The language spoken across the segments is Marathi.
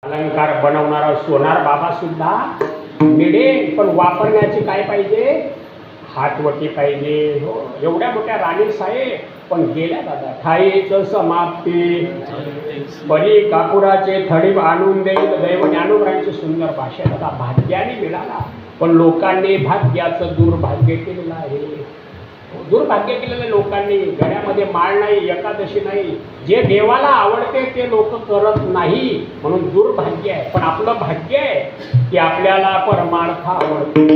अलंकार बनवणारा सोनार बाबा सुद्धा मिळेल, पण वापरण्याची काय पाहिजे? हातवटी पाहिजे. हो, एवढ्या मोठ्या राणी साहेब पण गेल्या दादा. ठाईच समाप्ती बरी कापुराचे थडी आणून देईल दैव. ज्ञानोबरांची सुंदर भाषा दादा. भाग्याने मिळाला, पण लोकांनी भाग्याचं दुर्भाग्य केलेलं आहे. दुर्भाग्य केलेल्या लोकांनी. गळ्यामध्ये माळ नाही, एकादशी नाही, जे देवाला आवडते ते लोक करत नाही, म्हणून दुर्भाग्य आहे. पण आपलं भाग्य आहे की आपल्याला परमार्थ आवडतो.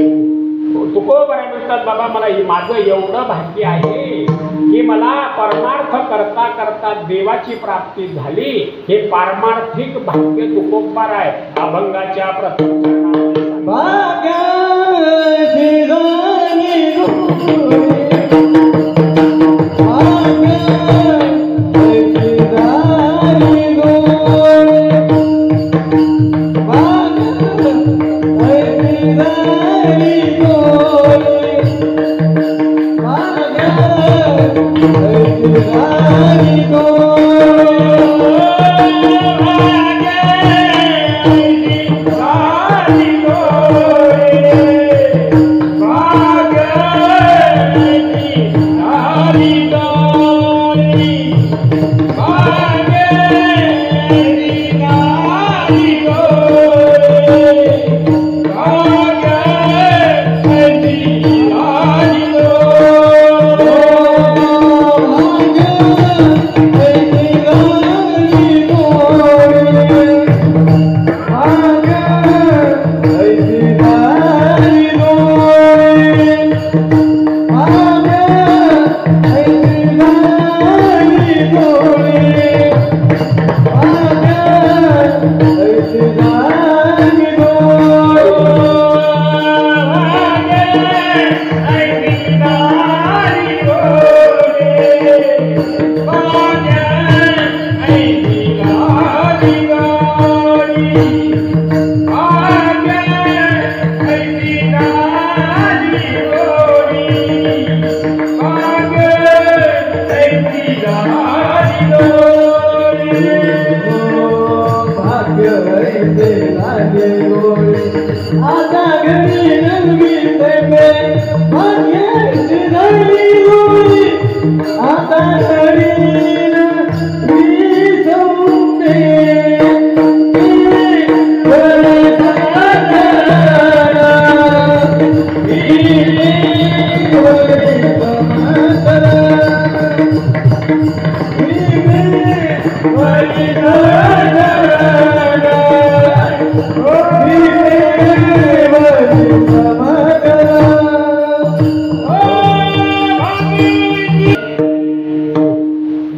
तुकोबरा म्हणतात, बाबा मला माझं एवढं भाग्य आहे की मला परमार्थ करता करता देवाची प्राप्ती झाली. हे पारमार्थिक भाग्य तुकोबरा आहे. अभंगाच्या प्रथम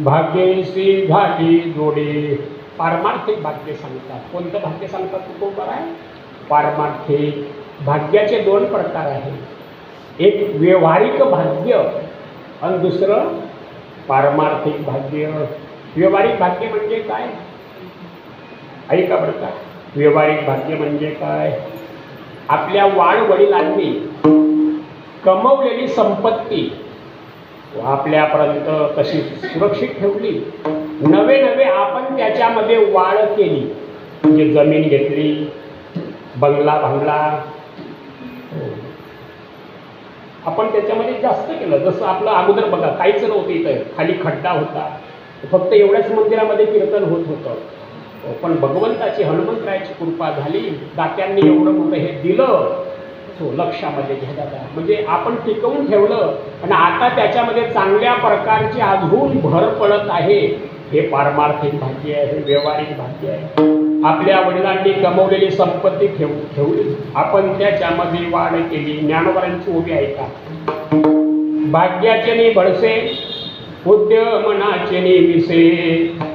भाग्यश्री झाली जोडी. पारमार्थिक भाग्य सांगतात. कोणतं भाग्य सांगतात तुकोबरा आहे? पारमार्थिक भाग्याचे दोन प्रकार आहेत. एक व्यवहारिक भाग्य आणि दुसरं पारमार्थिक भाग्य. व्यवहारिक भाग्य म्हणजे काय? ऐका बरं का. व्यवहारिक भाग्य म्हणजे काय? आपल्या वाडवडिलांनी कमवलेली संपत्ती आपल्यापर्यंत कशी सुरक्षित ठेवली. नवे नवे आपण त्याच्यामध्ये वाढ केली. म्हणजे जमीन घेतली, बंगला बांधला, आपण त्याच्यामध्ये जास्त केलं. जसं आपलं अगोदर बघा काहीच नव्हतं, इथं खाली खड्डा होता, फक्त एवढ्याच मंदिरामध्ये कीर्तन होत होतं. पण भगवंताची हनुमंतरायाची कृपा झाली, दात्यांनी एवढं मोठं हे दिलं. हो, लक्षामध्ये घ्या दादा. म्हणजे आपण टिकवून ठेवलं आणि आता त्याच्यामध्ये चांगल्या प्रकारची अजून भर पडत आहे. हे पारमार्थिक भाग्य आहे, हे व्यवहारिक भाग्य आहे. आपल्या वडिलांनी कमवलेली संपत्ती ठेवली, आपण त्याच्यामध्ये वाढ केली. ज्ञानोबरांची उभी ऐका. भाग्याचे नि भडसे उद्यमनाचे नि विसे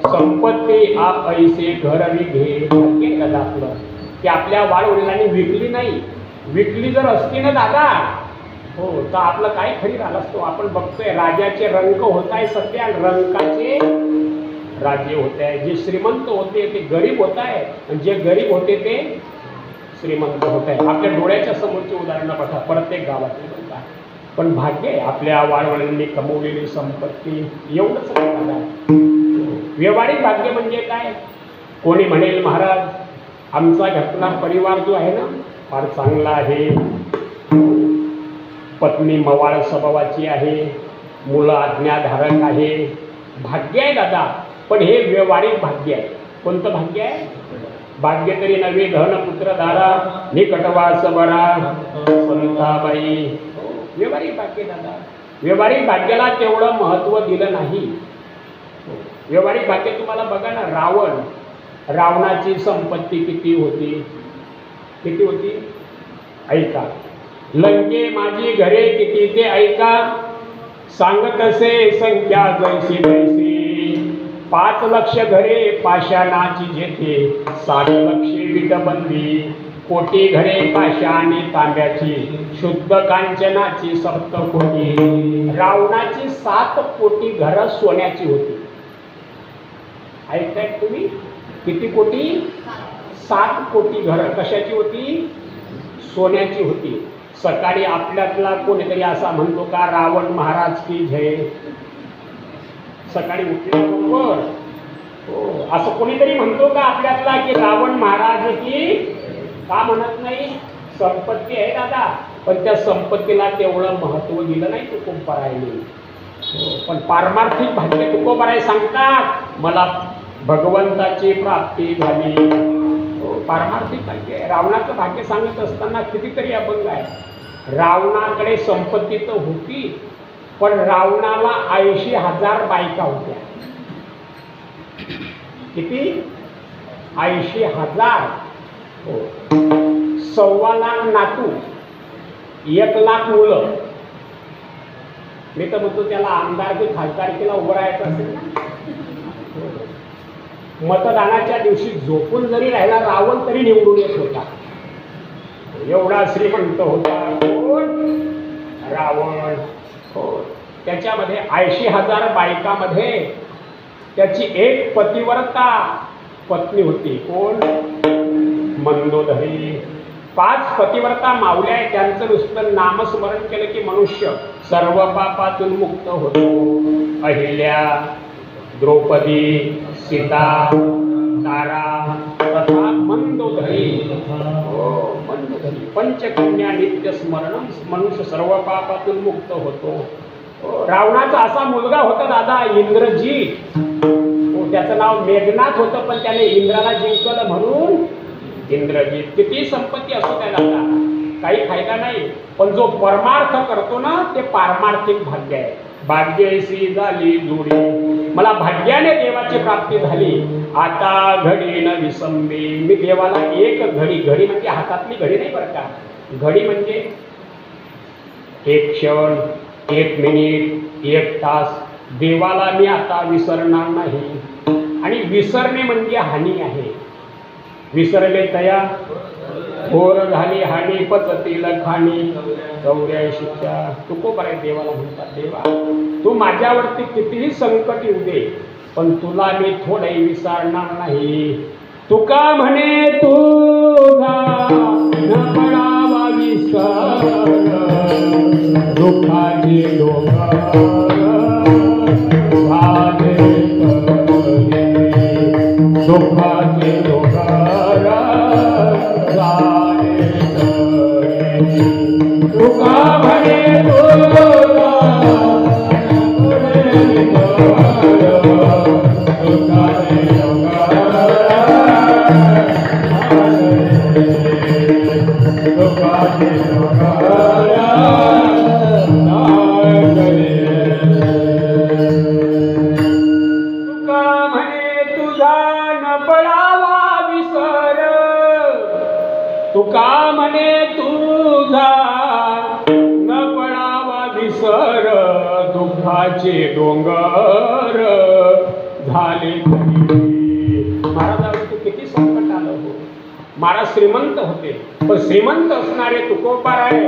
संपत्ती आप ऐसे घर विघे. भाग्य दादा आपलं की आपल्या वाडवडिलांनी विकली नाही. विकली जर असती ना दादा, हो, तर आपलं काय खरी राहिलं असतो. आपण बघतोय राजाचे रंक होत आहे सध्या, रंकाचे राज्य होत आहे. जे श्रीमंत होते ते गरीब होत आहे, आणि जे गरीब होते ते श्रीमंत होत आहे. आपल्या डोळ्याच्या समोरची उदाहरणं बघा प्रत्येक गावातील बघा. पण भाग्य आहे आपल्या वाडवडिलांनी कमवलेली संपत्ती. एवढंच नाही. व्यवहारिक भाग्य म्हणजे काय? कोणी म्हणेल महाराज आमचा घटना परिवार जो आहे ना फार चांगला आहे. पत्नी मवाळ स्वभावाची आहे, मुलं आज्ञाधारक आहे. भाग्य आहे दादा, पण हे व्यवहारिक भाग्य आहे. कोणतं भाग्य आहे? भाग्य तरी नवे धन पुत्र दारा निकटवास बरा संताबाई. व्यवहारिक भाग्य दादा. व्यवहारिक भाग्याला तेवढं महत्त्व दिलं नाही. व्यवहारिक भाग्य तुम्हाला बघा ना, रावणाची संपत्ती किती होती? किती होती? ऐका. लंके माझी घरे किती ते ऐका, सांगत असे संख्या जैसी तैसी. 5 लक्ष घरे पाषाणाची जेथे, 60 लक्षे विटबंदी. कोटी घरे पाषाणी तांब्याची, शुद्ध कांचनाची 7 कोटी. रावणाची 7 कोटी घरं सोन्याची होती. ऐकताय तुम्ही? किती कोटी? 7 कोटी घरं कशाची होती? सोन्याची होती. सकाळी आपल्यातला कोणीतरी असा म्हणतो का रावण महाराज की जय? सकाळी उठल्याबरोबर हो असं कोणीतरी म्हणतो का आपल्यातला की रावण महाराज की? का म्हणत नाही? संपत्ती आहे दादा, पण त्या संपत्तीला तेवढं महत्त्व दिलं नाही तुकोबारायांनी. पण पारमार्थिक भाग्य तुकोबाराय सांगतात, मला भगवंताची प्राप्ती झाली. पारमार्थिक भाग्य आहे. रावणाचं भाग्य सांगत असताना कितीतरी अभंग आहे. रावणाकडे संपत्ती तर होती, पण रावणाला 80,000 बायका होत्या. किती? 80,000. हो. 1.25 लाख नातू, 1 लाख मुलं. मी तर म्हणतो त्याला आमदार की खासदारकीला उभं राहायचं असेल ना, मतदानाच्या दिवशी झोपून जरी राहिला रावण तरी निवडून येत होता. एवढा श्रीमंत होता कोण? रावण. हो. त्याच्यामध्ये 80,000 बायकामध्ये त्याची एक पतिव्रता पत्नी होती. कोण? मंदोदरी. 5 पतिव्रता मावल्या आहेत. त्यांचं नुसतं नामस्मरण केलं की मनुष्य सर्व पापातून मुक्त होतो. अहिल्या, द्रौपदी, सीता, तारा तथा मंदोदरी. हो, मंदोदरी. पंचकन्या नित्य स्मरण, मनुष्य सर्व पापातून मुक्त होतो. रावणाचा असा मुलगा होता दादा, इंद्रजीत. त्याचं नाव मेघनाथ होतं, पण त्याने इंद्राला जिंकलं म्हणून इंद्रजीत. किती संपत्ती असो त्या दादा, काही फायदा नाही. पण जो परमार्थ करतो ना, ते पारमार्थिक भाग्य आहे. भाग्यशी झाली जोडी, मला भाग्याने देवाची प्राप्ती झाली. आता घडी न विसंबे. मी देवाला एक घडी, घडी म्हणजे हातातली घडी नाही बरं का, घडी म्हणजे 1 क्षण, 1 मिनिट, 1 तास देवाला मी आता विसरणार नाही. आणि विसरणे म्हणजे हानी आहे. विसरले तया थोर झाली हानी, पचतील खाणी 84च्या. तुकोबाराय देवाला म्हणतात, देवा तू माझ्यावरती कितीही संकट येऊ दे, पण तुला मी थोडंही विसरणार नाही. तुका म्हणे तुझा न पडावा विसर, दुःखाची डोंगर झाले तरी, दुःखाची डोंगर झाले तरी. तुका म्हणे तुझा तुका म्हणे तुझा न पडावा विसर, दुःखाचे डोंगर झाले तरी. महाराजांचं किती संकट आलं हो. महाराज श्रीमंत होते, पण श्रीमंत असणारे तुकोबाराय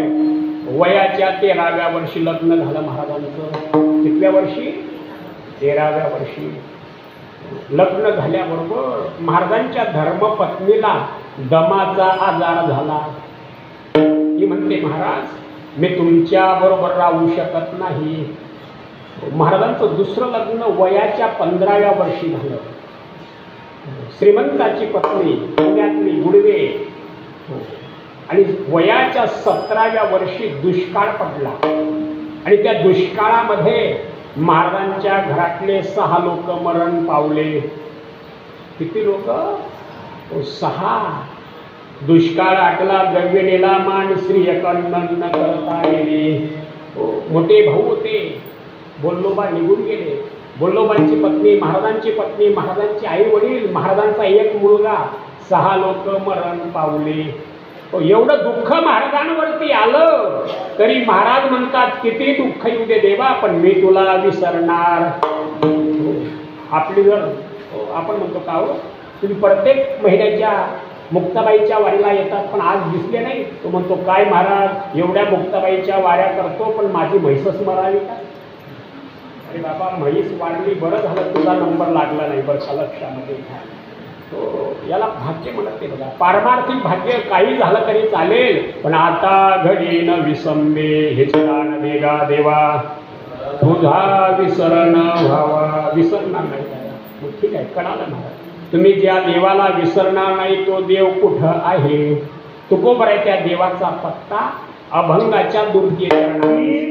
वयाच्या 13व्या वर्षी लग्न झालं महाराजांचं. कितव्या वर्षी? 13व्या वर्षी लग्न झाल्याबरोबर महाराजांच्या धर्मपत्नीला दमाचा आजार झाला. ती म्हणते, महाराज मी तुमच्या बरोबर राहू शकत नाही. महाराजांचं दुसरं लग्न वयाच्या 15व्या वर्षी झालं. श्रीमंताची पत्नी पुण्यातली गुढी आणि वयाच्या 17व्या वर्षी दुष्काळ पडला आणि त्या दुष्काळामध्ये महाराजांच्या घरातले 6 लोक मरण पावले. किती लोक? 6. दुष्काळ आटला द्रव्य नेला मान श्री अकंदन करता गेले. मोठे भाऊ होते, बोल्लोबा निघून गेले. बोल्लोबांची पत्नी, महाराजांची पत्नी, महाराजांचे आई वडील, महाराजांचा एक मुलगा, 6 लोक मरण पावले. एवढं दुःख महाराजांवरती आलं तरी महाराज म्हणतात किती दुःख येऊ दे देवा, पण मी तुला विसरणार. आपली जर आपण म्हणतो का हो, तुम्ही प्रत्येक महिन्याच्या मुक्ताबाईच्या वारीला येतात पण आज दिसले नाही. तो म्हणतो काय महाराज, एवढ्या मुक्ताबाईच्या वाऱ्या करतो पण माझी म्हैसच मरावी का? अरे बाबा, म्हैस वाढली, बरं झालं तुझा नंबर लागला नाही, बरं का, लक्षामध्ये घ्या. तो याला भाग्य म्हणत ते बघा. पारमार्थिक भाग्य काही झालं तरी चालेल, पण आता घडी न विसंबे हे दान देगा देवा, तुझा विसरण व्हावा. विसरणार नाही त्याला. ठीक आहे, कळालं महाराज. तुम्ही ज्या देवाला विसरणार नाही तो देव कुठं आहे? तुकोबर आहे त्या देवाचा पत्ता अभंगाच्या दुर्गीकरणाने.